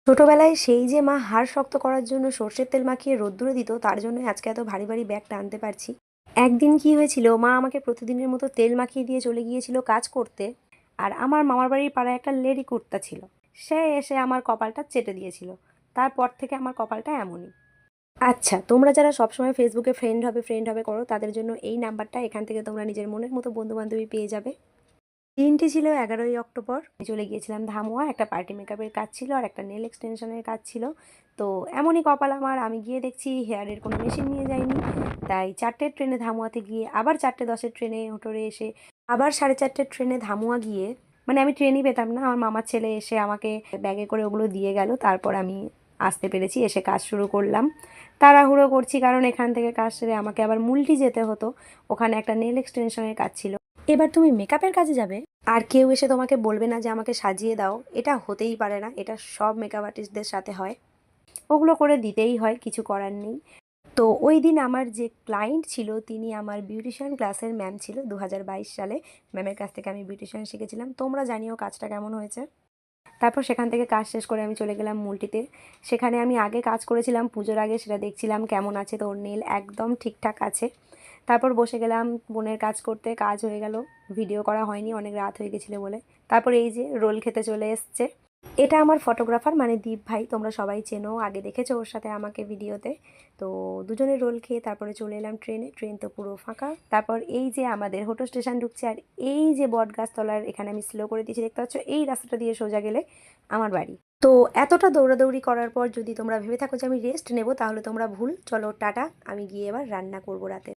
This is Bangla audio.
ছোটবেলায় সেই যে মা হাড় শক্ত করার জন্য সর্ষের তেল মাখিয়ে রোদ্দুরে দিত, তার জন্য আজকে এত ভারী ভারী ব্যাগ টানতে পারছি। একদিন কি হয়েছিল, মা আমাকে প্রতিদিনের মতো তেল মাখিয়ে দিয়ে চলে গিয়েছিল কাজ করতে। আর আমার মামার বাড়ির পাড়ায় একটা লেডি কুর্তা ছিল, সে এসে আমার কপালটা চেটে দিয়েছিল। তারপর থেকে আমার কপালটা এমনই। আচ্ছা, তোমরা যারা সবসময় ফেসবুকে ফ্রেন্ড হবে করো, তাদের জন্য এই নাম্বারটা, এখান থেকে তোমরা নিজের মনের মতো বন্ধু বান্ধবী পেয়ে যাবে। দিনটি ছিল 11ই অক্টোবর। আমি চলে গিয়েছিলাম ধামুয়া, একটা পার্টি মেকআপের কাজ ছিল আর একটা নেল এক্সটেনশনের কাজ ছিল। তো এমনই কপাল আমার, আমি গিয়ে দেখছি হেয়ারের কোনো মেশিন নিয়ে যায়নি। তাই 4টের ট্রেনে ধামুয়াতে গিয়ে, আবার 4টে 10-এর ট্রেনে হোটরে এসে, আবার 4:30-এর ট্রেনে ধামুয়া গিয়ে, মানে আমি ট্রেনই পেতাম না, আমার মামার ছেলে এসে আমাকে ব্যাগে করে ওগুলো দিয়ে গেল। তারপর আমি আসতে পেরেছি, এসে কাজ শুরু করলাম। তাড়াহুড়ো করছি কারণ এখান থেকে কাজ সেরে আমাকে আবার মুলটি যেতে হতো, ওখানে একটা নেল এক্সটেনশনের কাজ ছিল। এবার তুমি মেকআপের কাজে যাবে, আর কেউ এসে তোমাকে বলবে না যে আমাকে সাজিয়ে দাও, এটা হতেই পারে না, এটা সব মেকআপ আর্টিস্টদের সাথে হয়। ওগুলো করে দিতেই হয়, কিছু করার নেই। তো ওই দিন আমার যে ক্লায়েন্ট ছিল, তিনি আমার বিউটিশিয়ান ক্লাসের ম্যাম ছিল। 2022 সালে ম্যামের কাছ থেকে আমি বিউটিশিয়ান শিখেছিলাম। তোমরা জানিও কাজটা কেমন হয়েছে। তারপর সেখান থেকে কাজ শেষ করে আমি চলে গেলাম মুলটিতে। সেখানে আমি আগে কাজ করেছিলাম পুজোর আগে, সেটা দেখছিলাম কেমন আছে। তো ওর নেল একদম ঠিকঠাক আছে। তারপর বসে গেলাম বোনের কাজ করতে, কাজ হয়ে গেল। ভিডিও করা হয়নি, অনেক রাত হয়ে গেছিলো বলে। তারপর এই যে রোল খেতে চলে এসছে। এটা আমার ফটোগ্রাফার, মানে দীপ ভাই, তোমরা সবাই চেনো, আগে দেখেছো ওর সাথে আমাকে ভিডিওতে। তো দুজনে রোল খেয়ে তারপরে চলে এলাম ট্রেনে। ট্রেন তো পুরো ফাঁকা। তারপর এই যে আমাদের হোটো স্টেশন ঢুকছে, আর এই যে বটগাছতলার এখানে আমি স্লো করে দিয়েছি, দেখতে পাচ্ছ, এই রাস্তাটা দিয়ে সোজা গেলে আমার বাড়ি। তো এতটা দৌড়াদৌড়ি করার পর যদি তোমরা ভেবে থাকো যে আমি রেস্ট নেবো, তাহলে তোমরা ভুল। চলো টাটা, আমি গিয়ে এবার রান্না করবো রাতে।